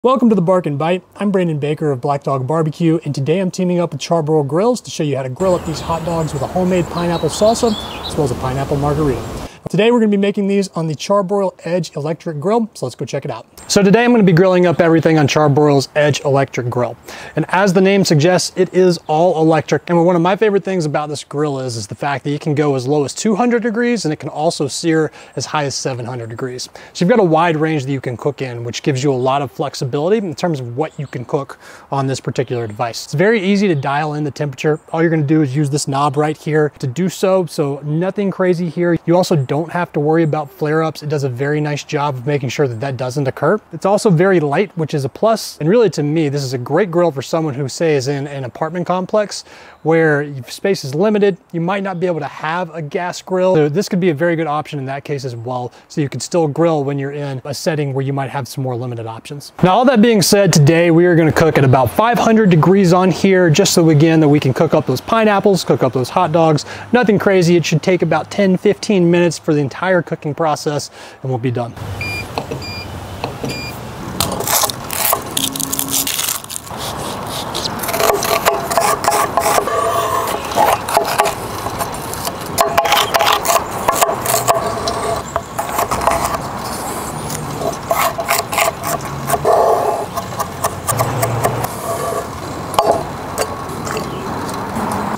Welcome to the Bark and Bite. I'm Brandon Baker of Black Dog Barbecue, and today I'm teaming up with Charbroil Grills to show you how to grill up these hot dogs with a homemade pineapple salsa, as well as a pineapple margarita. Today we're going to be making these on the Charbroil Edge electric grill, so let's go check it out. So today I'm going to be grilling up everything on Charbroil's Edge electric grill. And as the name suggests, it is all electric. And one of my favorite things about this grill is the fact that you can go as low as 200 degrees and it can also sear as high as 700 degrees. So you've got a wide range that you can cook in, which gives you a lot of flexibility in terms of what you can cook on this particular device. It's very easy to dial in the temperature. All you're going to do is use this knob right here to do so. So nothing crazy here. You also don't have to worry about flare-ups. It does a very nice job of making sure that that doesn't occur. It's also very light, which is a plus. And really, to me, this is a great grill for someone who, say, is in an apartment complex where space is limited. You might not be able to have a gas grill. So this could be a very good option in that case as well. So you can still grill when you're in a setting where you might have some more limited options. Now, all that being said, today we are going to cook at about 500 degrees on here, just so again that we can cook up those pineapples, cook up those hot dogs. Nothing crazy. It should take about 10-15 minutes for the entire cooking process, and we'll be done.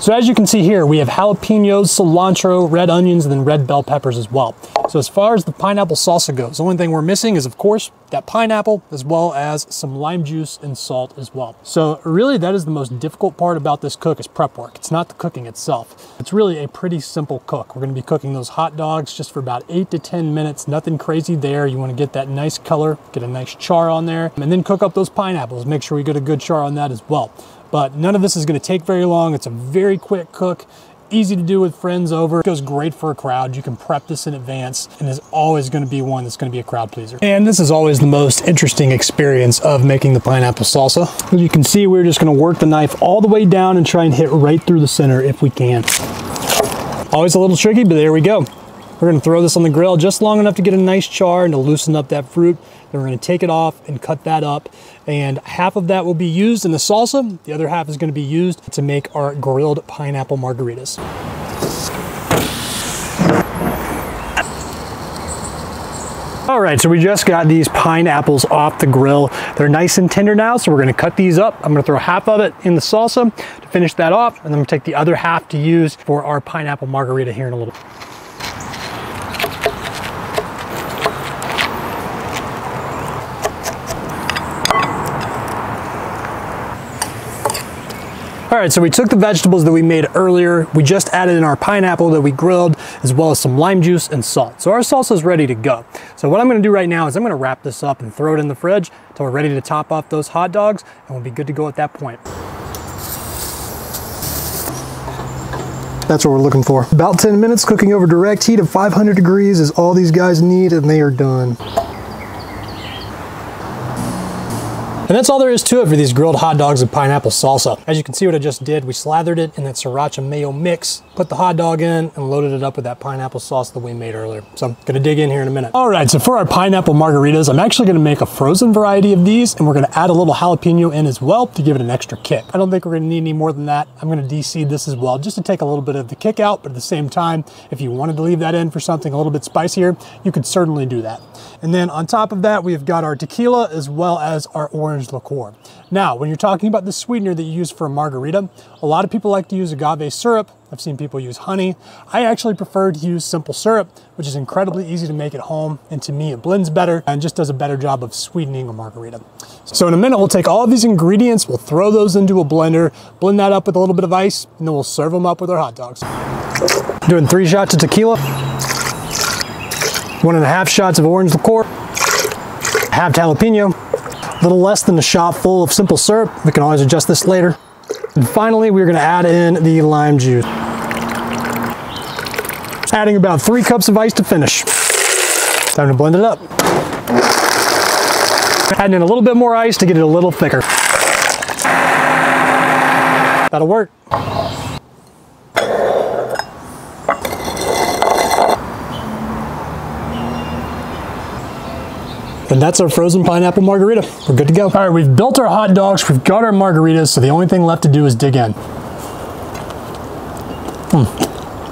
So as you can see here, we have jalapenos, cilantro, red onions, and then red bell peppers as well. So as far as the pineapple salsa goes, the only thing we're missing is, of course, that pineapple, as well as some lime juice and salt as well. So really, that is the most difficult part about this cook, is prep work. It's not the cooking itself. It's really a pretty simple cook. We're gonna be cooking those hot dogs just for about 8 to 10 minutes, nothing crazy there. You wanna get that nice color, get a nice char on there, and then cook up those pineapples. Make sure we get a good char on that as well. But none of this is gonna take very long. It's a very quick cook, easy to do with friends over. It goes great for a crowd. You can prep this in advance, and is always gonna be one that's gonna be a crowd pleaser. And this is always the most interesting experience of making the pineapple salsa. As you can see, we're just gonna work the knife all the way down and try and hit right through the center if we can. Always a little tricky, but there we go. We're gonna throw this on the grill just long enough to get a nice char and to loosen up that fruit. Then we're gonna take it off and cut that up. And half of that will be used in the salsa. The other half is gonna be used to make our grilled pineapple margaritas. All right, so we just got these pineapples off the grill. They're nice and tender now, so we're gonna cut these up. I'm gonna throw half of it in the salsa to finish that off, and then we'll take the other half to use for our pineapple margarita here in a little bit. All right, so we took the vegetables that we made earlier. We just added in our pineapple that we grilled, as well as some lime juice and salt. So our salsa is ready to go. So what I'm gonna do right now is I'm gonna wrap this up and throw it in the fridge until we're ready to top off those hot dogs, and we'll be good to go at that point. That's what we're looking for. About 10 minutes cooking over direct heat of 500 degrees is all these guys need, and they are done. And that's all there is to it for these grilled hot dogs and pineapple salsa. As you can see what I just did, we slathered it in that sriracha mayo mix, put the hot dog in, and loaded it up with that pineapple sauce that we made earlier. So I'm gonna dig in here in a minute. All right, so for our pineapple margaritas, I'm actually gonna make a frozen variety of these, and we're gonna add a little jalapeno in as well to give it an extra kick. I don't think we're gonna need any more than that. I'm gonna deseed this as well, just to take a little bit of the kick out, but at the same time, if you wanted to leave that in for something a little bit spicier, you could certainly do that. And then on top of that, we've got our tequila as well as our orange liqueur. Now, when you're talking about the sweetener that you use for a margarita, a lot of people like to use agave syrup. I've seen people use honey. I actually prefer to use simple syrup, which is incredibly easy to make at home. And to me, it blends better and just does a better job of sweetening a margarita. So in a minute, we'll take all of these ingredients, we'll throw those into a blender, blend that up with a little bit of ice, and then we'll serve them up with our hot dogs. Doing 3 shots of tequila, 1.5 shots of orange liqueur, half jalapeno, a little less than a shot full of simple syrup. We can always adjust this later. And finally, we're gonna add in the lime juice. Adding about 3 cups of ice to finish. Time to blend it up. Adding in a little bit more ice to get it a little thicker. That'll work. And that's our frozen pineapple margarita. We're good to go. All right, we've built our hot dogs, we've got our margaritas, so the only thing left to do is dig in.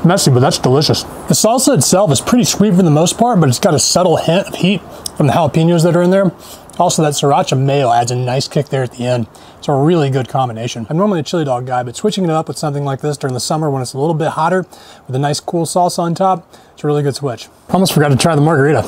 Messy, but that's delicious. The salsa itself is pretty sweet for the most part, but it's got a subtle hint of heat from the jalapenos that are in there. Also, that sriracha mayo adds a nice kick there at the end. It's a really good combination. I'm normally a chili dog guy, but switching it up with something like this during the summer when it's a little bit hotter with a nice cool salsa on top, it's a really good switch. Almost forgot to try the margarita.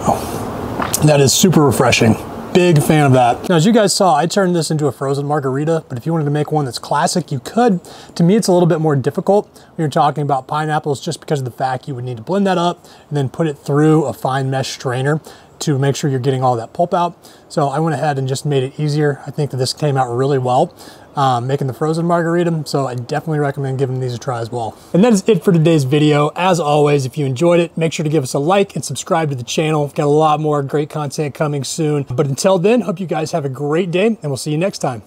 Oh, that is super refreshing. Big fan of that. Now, as you guys saw, I turned this into a frozen margarita, but if you wanted to make one that's classic, you could. To me, it's a little bit more difficult when you're talking about pineapples just because of the fact you would need to blend that up and then put it through a fine mesh strainer to make sure you're getting all that pulp out. So I went ahead and just made it easier. I think that this came out really well, making the frozen margarita. So I definitely recommend giving these a try as well. And that is it for today's video. As always, if you enjoyed it, make sure to give us a like and subscribe to the channel. We've got a lot more great content coming soon. But until then, hope you guys have a great day and we'll see you next time.